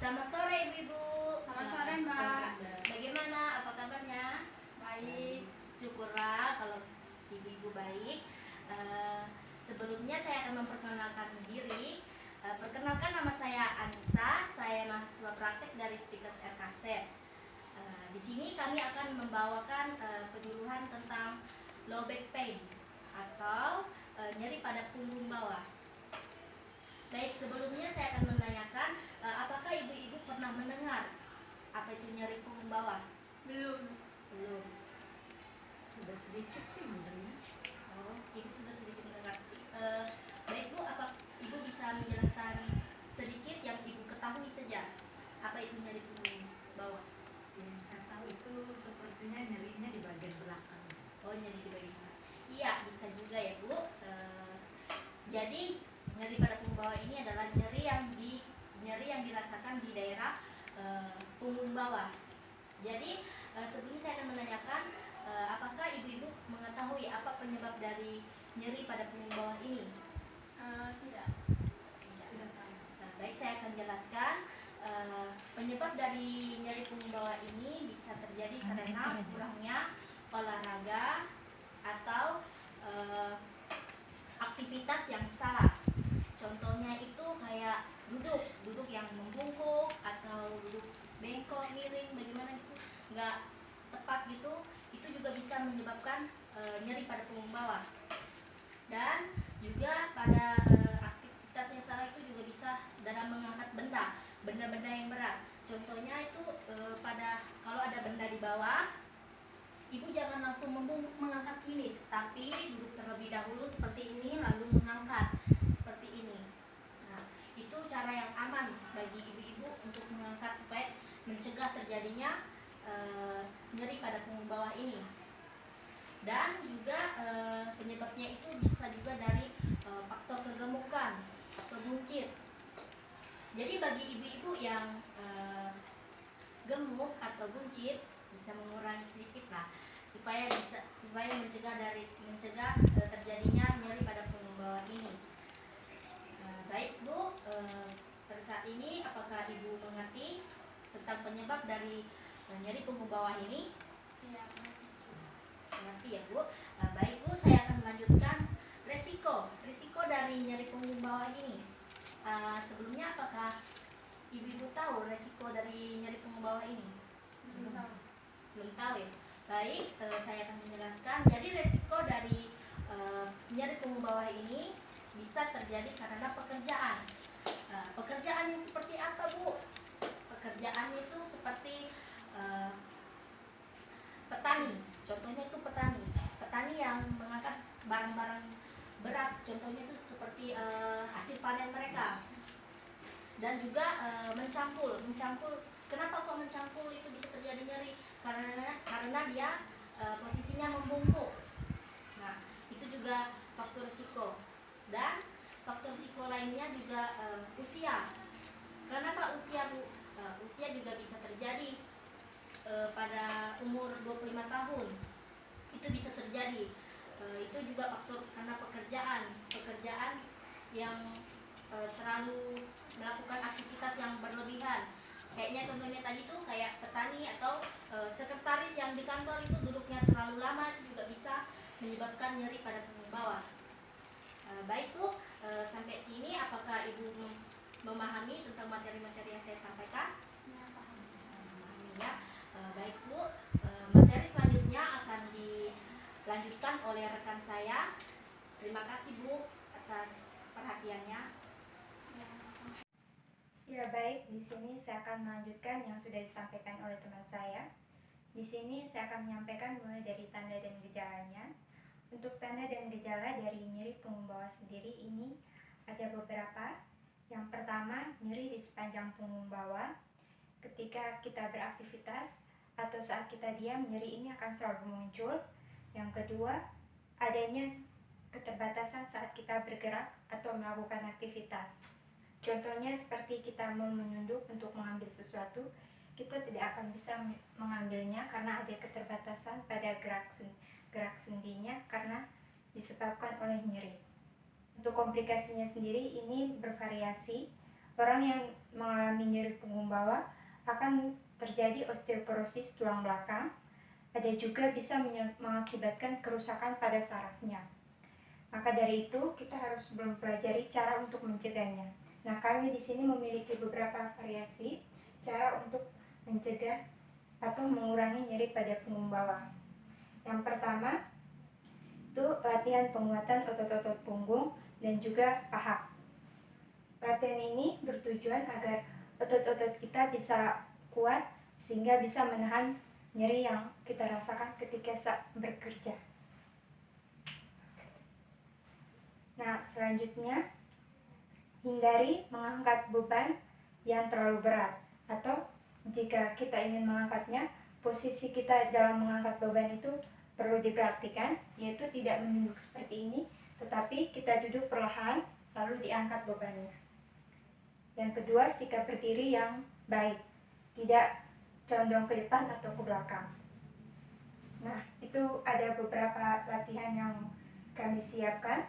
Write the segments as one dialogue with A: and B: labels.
A: Selamat sore Ibu-ibu.
B: Selamat sore, Mbak.
A: Bagaimana? Apa kabarnya?
B: Baik.
A: Syukurlah kalau Ibu-ibu baik. Sebelumnya saya akan memperkenalkan diri. Perkenalkan, nama saya Anissa. Saya mahasiswa praktek dari Stikes RKZ. Di sini kami akan membawakan penyuluhan tentang low back pain atau nyeri pada punggung bawah. Baik, sebelumnya saya akan menanyakan, apakah ibu-ibu pernah mendengar apa itu nyeri punggung bawah?
B: Belum.
A: Belum.
C: Sudah sedikit sih mendengar.
A: Oh, ibu sudah sedikit mendengar. Baik Bu, apa ibu bisa menjelaskan sedikit yang ibu ketahui saja apa itu nyeri punggung bawah?
C: Yang saya tahu itu sepertinya nyerinya di bagian belakang.
A: Oh, nyeri di bagian mana? Iya, bisa juga ya Bu. Jadi nyeri pada punggung bawah ini adalah nyeri yang dirasakan di daerah punggung bawah. Jadi sebelumnya saya akan menanyakan, apakah ibu-ibu mengetahui apa penyebab dari nyeri pada punggung bawah ini?
B: Tidak.
C: Tidak tahu.
A: Baik, saya akan jelaskan. Penyebab dari nyeri punggung bawah ini bisa terjadi karena kurangnya olahraga atau aktivitas yang salah. Contohnya itu kayak duduk yang membungkuk atau duduk bengkok, miring, bagaimana gitu, nggak tepat gitu. Itu juga bisa menyebabkan nyeri pada punggung bawah. Dan juga pada aktivitas yang salah itu juga bisa dalam mengangkat benda-benda yang berat. Contohnya itu pada kalau ada benda di bawah, ibu jangan langsung membungkuk mengangkat sini, tapi duduk terlebih dahulu seperti ini lalu mengangkat seperti ini. Nah, itu cara yang aman bagi ibu-ibu untuk mengangkat supaya mencegah terjadinya nyeri pada punggung bawah ini. Dan juga penyebabnya itu bisa juga dari faktor kegemukan atau buncit. Jadi bagi ibu-ibu yang gemuk atau buncit bisa mengurangi sedikit lah supaya mencegah terjadinya nyeri pada punggung bawah ini. Baik Bu, pada saat ini apakah ibu mengerti tentang penyebab dari nyeri punggung bawah ini?
B: Iya.
A: Mengerti ya Bu. Baik Bu, saya akan melanjutkan risiko dari nyeri punggung bawah ini. Sebelumnya apakah ibu-ibu tahu risiko dari nyeri punggung bawah ini?
B: Belum tahu.
A: Belum tahu ya. Baik, saya akan menjelaskan. Jadi risiko dari nyeri punggung bawah ini bisa terjadi karena pekerjaan. Pekerjaan yang seperti apa Bu? Pekerjaan itu seperti petani. Contohnya itu petani yang mengangkat barang-barang berat. Contohnya itu seperti hasil panen mereka. Dan juga mencangkul. Kenapa kok mencangkul itu bisa terjadi nyeri? Karena dia posisinya membungkuk. Nah, itu juga faktor risiko. Dan faktor risiko lainnya juga usia. Kenapa usia Bu? Usia juga bisa terjadi pada umur 25 tahun. Itu bisa terjadi. Itu juga faktor karena pekerjaan yang terlalu melakukan aktivitas yang berlebihan. Kayaknya contohnya tadi tuh kayak petani atau sekretaris yang di kantor itu duduknya terlalu lama, itu juga bisa menyebabkan nyeri pada punggung bawah. Baik Bu, sampai sini apakah Ibu memahami tentang materi-materi yang saya sampaikan?
B: Iya, paham.
A: Memahami ya. Baik Bu, materi selanjutnya akan dilanjutkan oleh rekan saya. Terima kasih Bu atas perhatiannya.
D: Ya baik, di sini saya akan melanjutkan yang sudah disampaikan oleh teman saya. Di sini saya akan menyampaikan mulai dari tanda dan gejalanya. Untuk tanda dan gejala dari nyeri punggung bawah sendiri ini ada beberapa. Yang pertama, nyeri di sepanjang punggung bawah. Ketika kita beraktivitas atau saat kita diam, nyeri ini akan selalu muncul. Yang kedua, adanya keterbatasan saat kita bergerak atau melakukan aktivitas. Contohnya seperti kita mau menunduk untuk mengambil sesuatu, kita tidak akan bisa mengambilnya karena ada keterbatasan pada gerak sendinya karena disebabkan oleh nyeri. Untuk komplikasinya sendiri ini bervariasi, orang yang mengalami nyeri punggung bawah akan terjadi osteoporosis tulang belakang. Ada juga bisa mengakibatkan kerusakan pada sarafnya. Maka dari itu kita harus mempelajari cara untuk mencegahnya. Nah, kami di sini memiliki beberapa variasi cara untuk mencegah atau mengurangi nyeri pada punggung bawah. Yang pertama itu latihan penguatan otot-otot punggung dan juga paha. Latihan ini bertujuan agar otot-otot kita bisa kuat sehingga bisa menahan nyeri yang kita rasakan ketika bekerja. Nah, selanjutnya hindari mengangkat beban yang terlalu berat, atau jika kita ingin mengangkatnya, posisi kita dalam mengangkat beban itu perlu diperhatikan, yaitu tidak menunduk seperti ini, tetapi kita duduk perlahan lalu diangkat bebannya. Yang kedua, sikap berdiri yang baik, tidak condong ke depan atau ke belakang. Nah, itu ada beberapa latihan yang kami siapkan.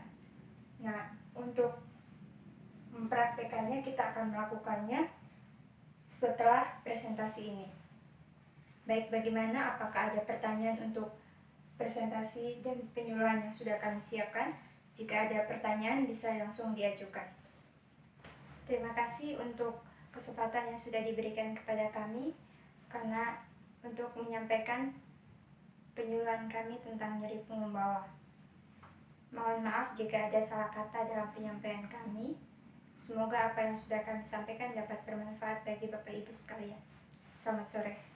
D: Nah, untuk mempraktekannya kita akan melakukannya setelah presentasi ini. Baik, bagaimana? Apakah ada pertanyaan untuk presentasi dan penyuluhan yang sudah kami siapkan? Jika ada pertanyaan bisa langsung diajukan. Terima kasih untuk kesempatan yang sudah diberikan kepada kami karena untuk menyampaikan penyuluhan kami tentang nyeri punggung bawah. Mohon maaf jika ada salah kata dalam penyampaian kami. Semoga apa yang sudah kami sampaikan dapat bermanfaat bagi Bapak Ibu sekalian. Selamat sore.